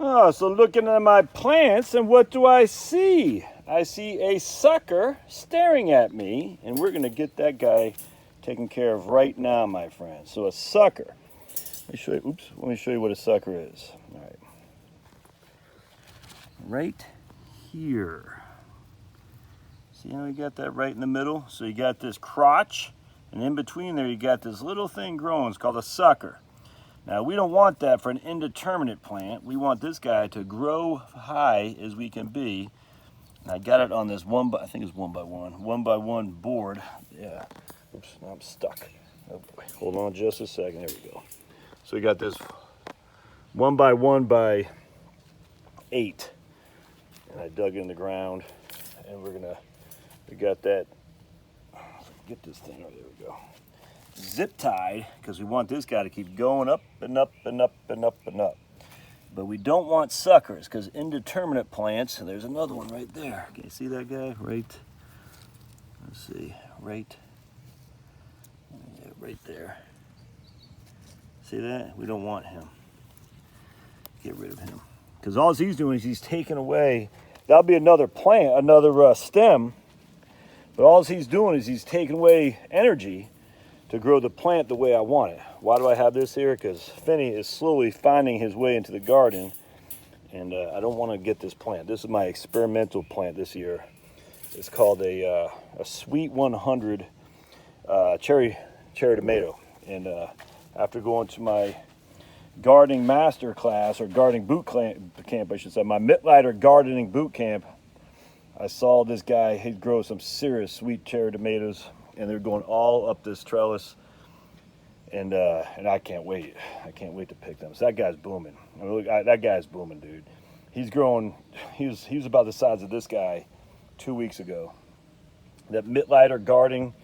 Oh, so looking at my plants, and what do I see? I see a sucker staring at me, and we're going to get that guy taken care of right now, my friend. So a sucker. Let me show you. Oops. Let me show you what a sucker is. All right. Right here. See how we got that right in the middle? So you got this crotch, and in between there you got this little thing growing. It's called a sucker. Now we don't want that for an indeterminate plant. We want this guy to grow high as we can be. And I got it on this I think it's 1x1 board. Yeah. Oops, now I'm stuck. Oh boy. Hold on just a second. There we go. So we got this 1x1 x 8, and I dug in the ground, and we got that. Get this thing. Oh, there we go. Zip tied, because we want this guy to keep going up and up and up and up and up. But we don't want suckers, because indeterminate plants, and there's another one right there. Can you see that guy? Right, let's see, right there. See that? We don't want him. Get rid of him. Because all he's doing is he's taking away, that'll be another plant, another stem, but all he's doing is he's taking away energy to grow the plant the way I want it. Why do I have this here? Because Finney is slowly finding his way into the garden, and I don't want to get this plant. This is my experimental plant this year. It's called a Sweet 100 cherry tomato. And after going to my gardening master class, or gardening boot camp, I should say, my Mittlighter gardening boot camp, I saw this guy, he'd grow some serious sweet cherry tomatoes, and they're going all up this trellis, and I can't wait. I can't wait to pick them. So that guy's booming. I mean, that guy's booming, dude. He's growing. He was about the size of this guy 2 weeks ago. That Mittlighter gardening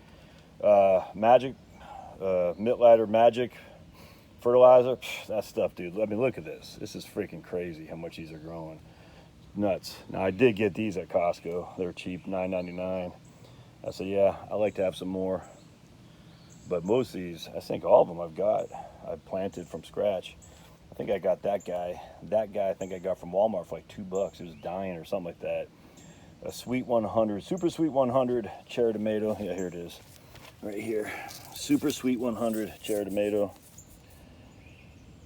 Mittlighter magic fertilizer, that stuff, dude. I mean, look at this. This is freaking crazy how much these are growing. Nuts. Now I did get these at Costco. They're cheap, $9.99. I said, yeah, I like to have some more. But most of these, I think all of them I've planted from scratch. I think I got that guy. That guy I think I got from Walmart for like $2. He was dying or something like that. A Sweet 100, Super Sweet 100 cherry tomato. Yeah, here it is. Right here. Super Sweet 100 cherry tomato.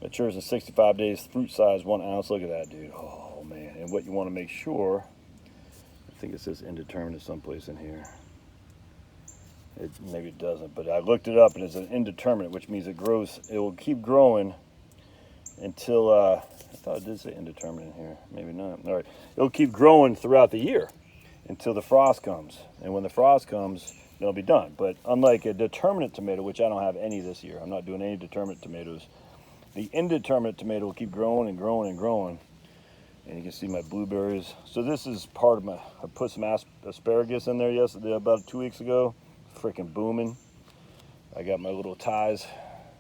Matures in 65 days, fruit size 1 ounce. Look at that, dude. Oh, man. And what you want to make sure, I think it says indeterminate someplace in here. Maybe it doesn't, but I looked it up and it's an indeterminate, which means it will keep growing until, I thought it did say indeterminate in here. Maybe not. All right. It'll keep growing throughout the year until the frost comes. And when the frost comes, it'll be done. But unlike a determinate tomato, which I don't have any this year, I'm not doing any determinate tomatoes. The indeterminate tomato will keep growing and growing and growing. And you can see my blueberries. So this is part of I put some asparagus in there yesterday, about 2 weeks ago. Freaking booming. I got my little ties.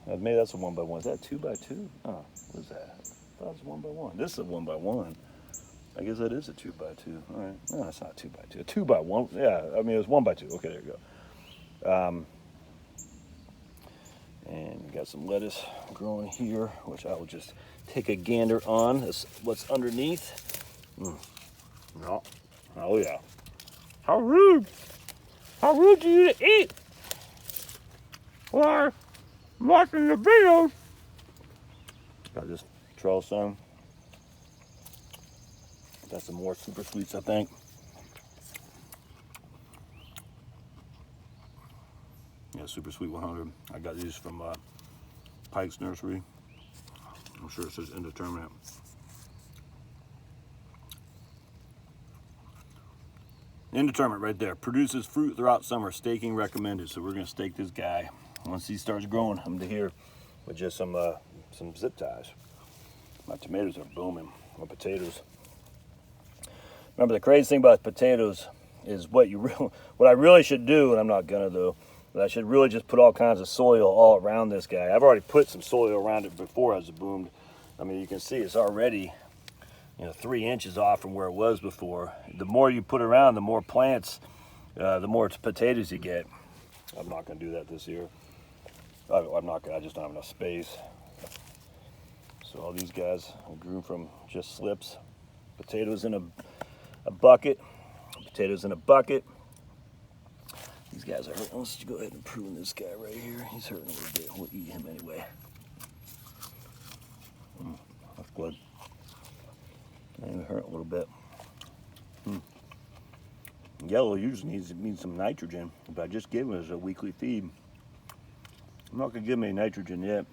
Maybe that's a 1x1. Is that 2x2? Oh, what is that? I thought it was 1x1. This is a 1x1. I guess that is a 2x2. All right. No, it's not 2x2. A 2x1. Yeah, I mean, it was 1x2. Okay, there you go. And you got some lettuce growing here, which I will just take a gander on. That's what's underneath. No. Oh, yeah. How rude. How rude to you to eat while watching the videos. Got this trellis on. Got some more super sweets, I think. Yeah, Super Sweet 100. I got these from Pike's Nursery. I'm sure it says indeterminate. Indeterminate right there. Produces fruit throughout summer. Staking recommended. So we're going to stake this guy. Once he starts growing, I'm to here with just some zip ties. My tomatoes are booming. My potatoes. Remember, the crazy thing about potatoes is what I really should do, and I'm not gonna though, but I should really just put all kinds of soil all around this guy. I've already put some soil around it before as it boomed. I mean, you can see it's already 3 inches off from where it was before. The more you put around, the more plants, the more potatoes you get. I'm not going to do that this year. I'm not going to, I just don't have enough space. So all these guys I grew from just slips. Potatoes in a bucket. Potatoes in a bucket. These guys are hurting. Let's go ahead and prune this guy right here. He's hurting a little bit. We'll eat him anyway. That's good. And hurt a little bit. Yellow usually needs some nitrogen, but I just gave him as a weekly feed. I'm not gonna give him any nitrogen yet.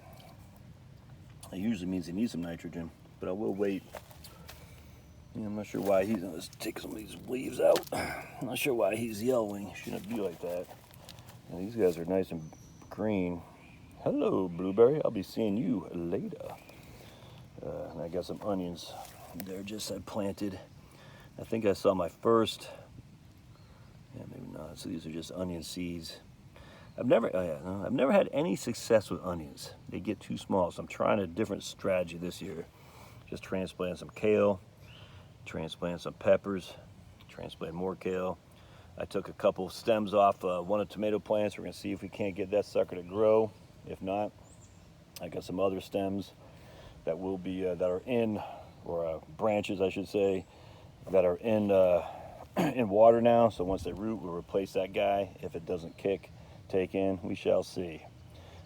It usually means he needs some nitrogen, but I will wait. Yeah, I'm not sure why he's. Let's take some of these leaves out. I'm not sure why he's yellowing. Shouldn't be like that. And these guys are nice and green. Hello, Blueberry. I'll be seeing you later. And I got some onions. They're just I planted. I think I saw my first. Yeah, maybe not. So these are just onion seeds. I've never had any success with onions. They get too small, so I'm trying a different strategy this year. Just transplant some kale, transplant some peppers, transplant more kale. I took a couple stems off one of the tomato plants. We're gonna see if we can't get that sucker to grow. If not, I got some other stems that will be that are in, or branches I should say, that are in water now. So once they root, we'll replace that guy. If it doesn't take in, we shall see.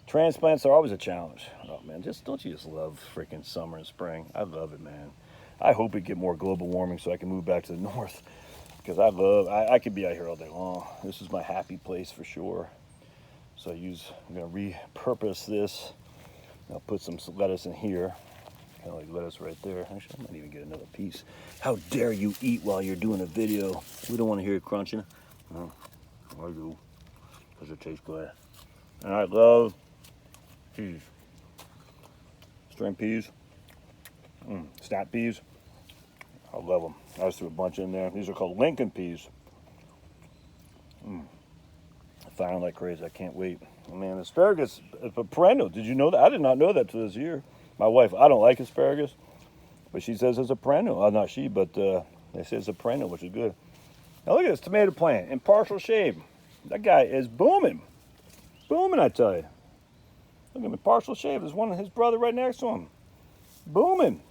Transplants are always a challenge. Oh man, don't you just love freaking summer and spring? I love it, man. I hope we get more global warming so I can move back to the north, because I could be out here all day long. This is my happy place for sure. So I'm gonna repurpose this. I'll put some lettuce in here, kind of like lettuce right there. Actually, I might even get another piece. How dare you eat while you're doing a video? We don't want to hear you crunching. No, I do, because it tastes good. And I love peas. String peas. Snap peas. I love them. I just threw a bunch in there. These are called Lincoln peas. I find them like crazy. I can't wait. Oh, man, asparagus is a perennial. Did you know that? I did not know that till this year. My wife, I don't like asparagus, but she says it's a perennial. Not she, but they say it's a perennial, which is good. Now look at this tomato plant in partial shade. That guy is booming. Booming, I tell you. Look at him, partial shave. There's one of his brother right next to him. Booming.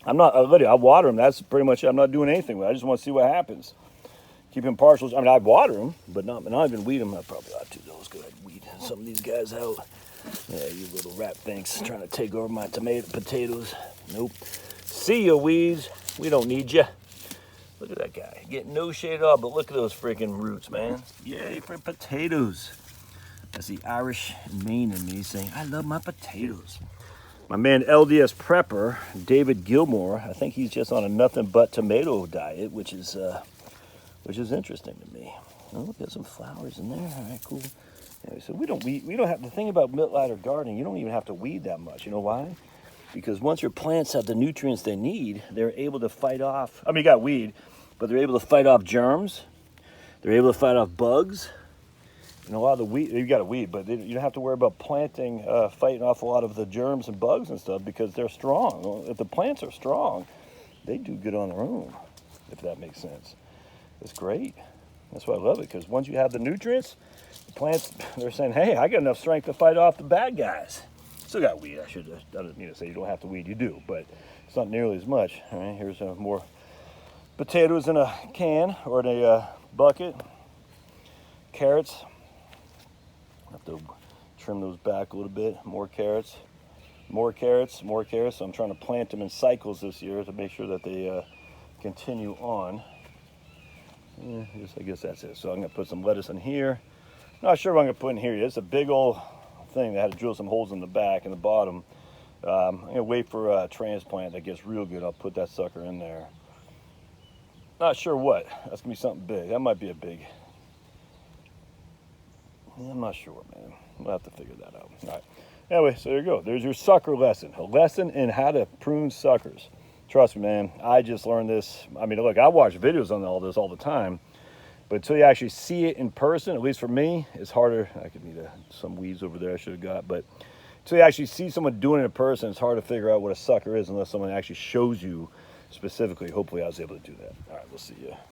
I water him. That's pretty much it. I'm not doing anything with it. I just want to see what happens. Keep him partial. I mean, I water him, but not even weed him. I probably ought to. Let's go ahead and weed some of these guys out. Yeah, you little rat things trying to take over my potatoes. Nope. See ya, weeds. We don't need ya. Look at that guy. Getting no shade off, but look at those freaking roots, man. Yay for potatoes. That's the Irish Maine in me saying, I love my potatoes. My man LDS Prepper, David Gilmore, I think he's just on a nothing but tomato diet, which is interesting to me. Oh, look at some flowers in there. All right, cool. Anyway, so we don't have, the thing about mitt-ladder gardening, you don't even have to weed that much. You know why? Because once your plants have the nutrients they need, they're able to fight off, you got weed, but they're able to fight off germs. They're able to fight off bugs. And a lot of the weed, you got a weed, but you don't have to worry about fighting off a lot of the germs and bugs and stuff, because they're strong. Well, if the plants are strong, they do good on their own, if that makes sense. It's great. That's why I love it, because once you have the nutrients, the plants, they're saying, hey, I got enough strength to fight off the bad guys. Still got weed. I don't mean to say you don't have to weed, you do, but it's not nearly as much. All right, here's more potatoes in a can or in a bucket. Carrots. Have to trim those back a little bit. More carrots, more carrots, more carrots. So I'm trying to plant them in cycles this year to make sure that they continue on. I guess that's it. So I'm gonna put some lettuce in here. Not sure what I'm gonna put in here. It's a big old thing that had to drill some holes in the back and the bottom. I'm gonna wait for a transplant that gets real good. I'll put that sucker in there. Not sure what. That's gonna be something big. That might be a big. I'm not sure, man. We'll have to figure that out. All right. Anyway, so there you go. There's your sucker lesson. A lesson in how to prune suckers. Trust me, man. I just learned this. I mean, look, I watch videos on all this all the time, but until you actually see it in person, at least for me, it's harder. I could need some weeds over there I should have got, but until you actually see someone doing it in person, it's hard to figure out what a sucker is unless someone actually shows you specifically. Hopefully I was able to do that. All right, we'll see you.